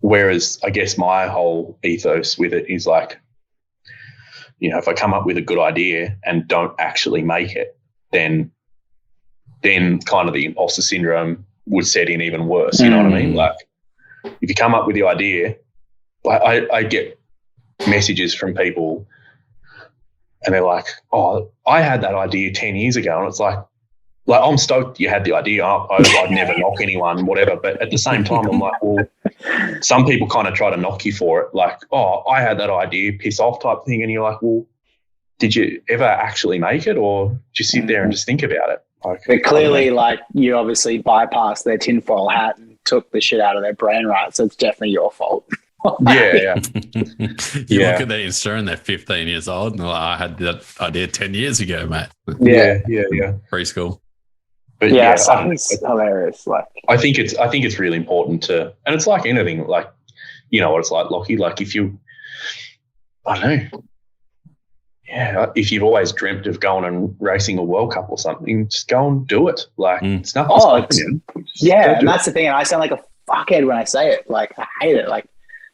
Whereas I guess my whole ethos with it is like, you know, if I come up with a good idea and don't actually make it, then kind of the imposter syndrome would set in even worse. You know what I mean? Like, if you come up with the idea, I get messages from people and they're like, oh, I had that idea 10 years ago. And it's like I'm stoked you had the idea. I'd never knock anyone, whatever. But at the same time, I'm like, well, some people kind of try to knock you for it. Like, oh, I had that idea, piss off type thing. And you're like, well, did you ever actually make it, or just sit there and just think about it? Like, but clearly, like, you obviously bypassed their tinfoil hat and took the shit out of their brain, right? So it's definitely your fault. Yeah. You look at that Insta and they're 15 years old and they're like, I had that idea 10 years ago, mate. Yeah. Preschool. But it's hilarious. Like, I think it's really important to, and it's like anything, like, you know what it's like, Lachy, like if you, I don't know. Yeah, if you've always dreamt of going and racing a World Cup or something, just go and do it. Like, it's nothing. And that's the thing. And I sound like a fuckhead when I say it. Like, I hate it. Like,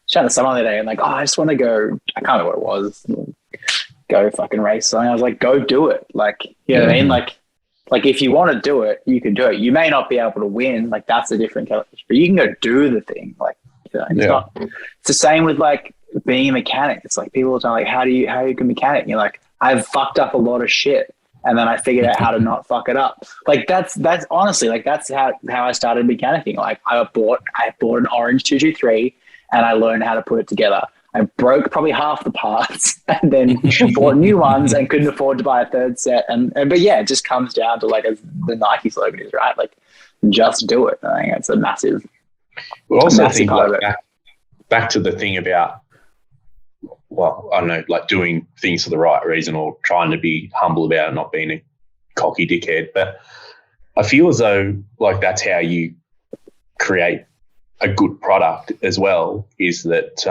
chatting to someone the other day and like, oh, I just want to go. I can't remember what it was. Go fucking race something. I was like, go do it. Like, you know what I mean? Like if you want to do it, you can do it. You may not be able to win. Like, that's a different television, but you can go do the thing. Like, you know, it's the same with like being a mechanic. It's like people are telling like, how you can mechanic? And you're like, I've fucked up a lot of shit, and then I figured out how to not fuck it up. Like that's honestly, like that's how I started mechanicking. Like I bought an orange 223 and I learned how to put it together. I broke probably half the parts and then bought new ones and couldn't afford to buy a third set. But yeah, it just comes down to like, as the Nike slogan is, right? Like, just do it. I think it's a massive. But also think like back to the thing about, well, I don't know, like doing things for the right reason or trying to be humble about it, not being a cocky dickhead. But I feel as though like that's how you create a good product as well, is that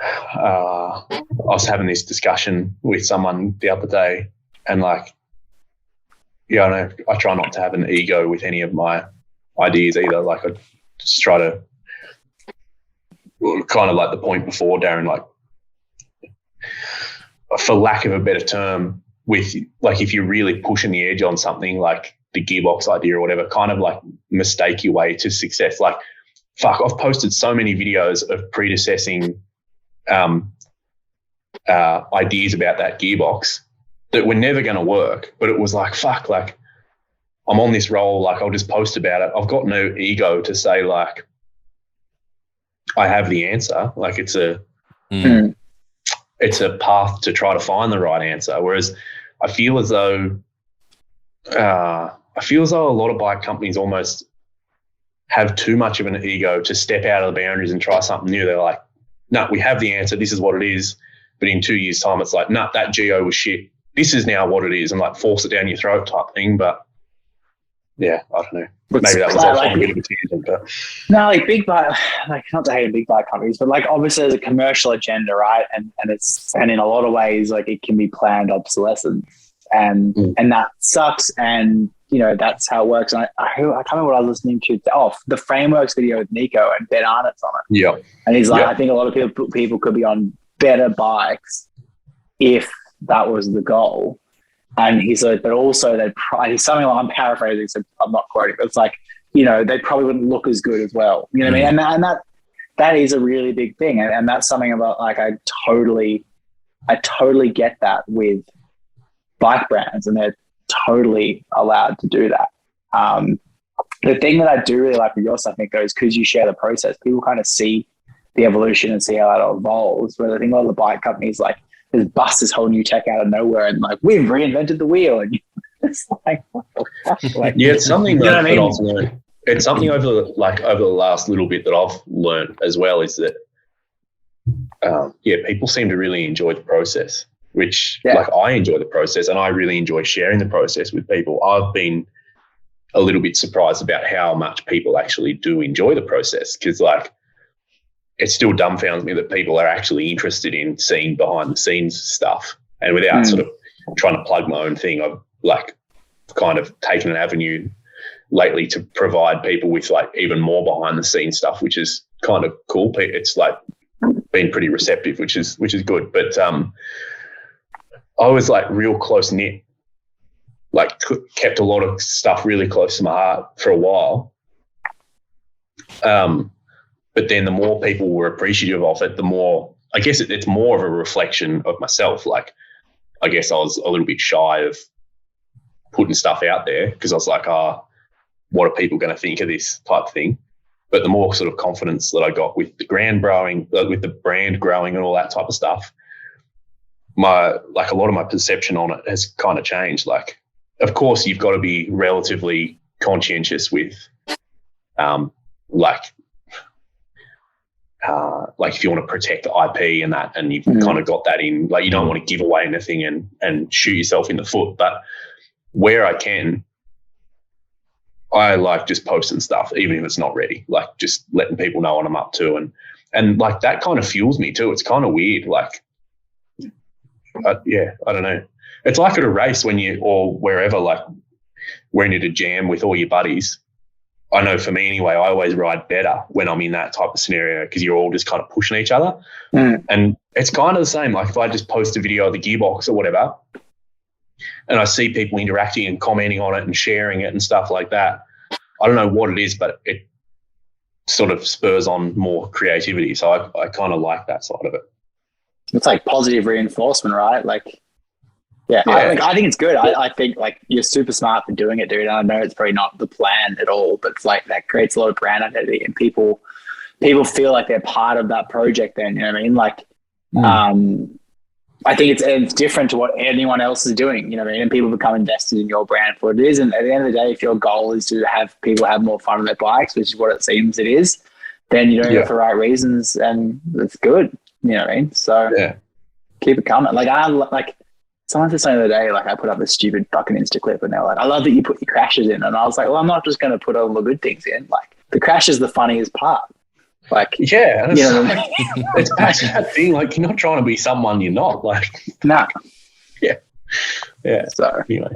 I was having this discussion with someone the other day and like, yeah, I know I try not to have an ego with any of my ideas either. Like I just try to, kind of like the point before, Darren, like for lack of a better term, with like if you're really pushing the edge on something like the gearbox idea or whatever, kind of like mistake your way to success. Like, fuck, I've posted so many videos of predecessing ideas about that gearbox that were never going to work, but it was like, fuck, like I'm on this roll, like I'll just post about it. I've got no ego to say like I have the answer. Like it's a path to try to find the right answer. Whereas I feel as though a lot of bike companies almost have too much of an ego to step out of the boundaries and try something new. They're like, no, we have the answer. This is what it is. But in 2 years' time, it's like, no, that Geo was shit. This is now what it is, and like force it down your throat type thing. But yeah, I don't know. Maybe that was also a bit of a tangent. But no, like big bike, like not to hate big bike companies, but like obviously there's a commercial agenda, right? And in a lot of ways, like it can be planned obsolescence, and that sucks. And you know that's how it works. And I can't remember what I was listening to. The Frameworks video with Nico and Ben Arnett's on it. Yeah, and he's like, I think a lot of people could be on better bikes if that was the goal. And he's like, but also he's something like, I'm paraphrasing, so I'm not quoting, but it's like, you know, they probably wouldn't look as good as well. You know what I mean? And that is a really big thing. And that's something about like, I totally get that with bike brands, and they're totally allowed to do that. The thing that I do really like with your stuff, Nico, is because you share the process, people kind of see the evolution and see how that evolves. Whereas I think a lot of the bike companies like just bust this whole new tech out of nowhere and like, we've reinvented the wheel, and it's like, what the fuck? Like, yeah, it's something that I've learned. It's something over the last little bit that I've learned as well, is that people seem to really enjoy the process, which like I enjoy the process and I really enjoy sharing the process with people. I've been a little bit surprised about how much people actually do enjoy the process, because like it still dumbfounds me that people are actually interested in seeing behind the scenes stuff. And without sort of trying to plug my own thing, I've like kind of taken an avenue lately to provide people with like even more behind the scenes stuff, which is kind of cool. It's like been pretty receptive, which is good. But I was like real close knit, like kept a lot of stuff really close to my heart for a while. But then the more people were appreciative of it, the more, I guess it's more of a reflection of myself. Like, I guess I was a little bit shy of putting stuff out there because I was like, what are people going to think of this type of thing? But the more sort of confidence that I got with the brand growing, and all that type of stuff, a lot of my perception on it has kind of changed. Like, of course, you've got to be relatively conscientious with, like if you want to protect the IP and that, and you've kind of got that in, like you don't want to give away anything and shoot yourself in the foot. But where I can, I like just posting stuff, even if it's not ready, like just letting people know what I'm up to. And like that kind of fuels me too. It's kind of weird. Like, I don't know. It's like at a race or wherever, like when you're at a jam with all your buddies. I know for me anyway, I always ride better when I'm in that type of scenario because you're all just kind of pushing each other. And it's kind of the same. Like if I just post a video of the gearbox or whatever and I see people interacting and commenting on it and sharing it and stuff like that, I don't know what it is, but it sort of spurs on more creativity. So I kind of like that side of it. It's like positive reinforcement, right? Like, yeah. I think it's good. I think like you're super smart for doing it, dude. And I know it's probably not the plan at all, but it's like that creates a lot of brand identity and people feel like they're part of that project then, you know what I mean? Like, I think it's different to what anyone else is doing, you know what I mean? And people become invested in your brand for what it is. And at the end of the day, if your goal is to have people have more fun on their bikes, which is what it seems it is, then you're doing it for the right reasons and it's good, you know what I mean? So keep it coming. Like someone said something the other day, like I put up this stupid fucking Insta clip and they're like, I love that you put your crashes in. And I was like, well, I'm not just going to put all the good things in. Like the crash is the funniest part. Like, yeah, and it's that thing. Like you're not trying to be someone you're not. Like, nah. Yeah. So anyway.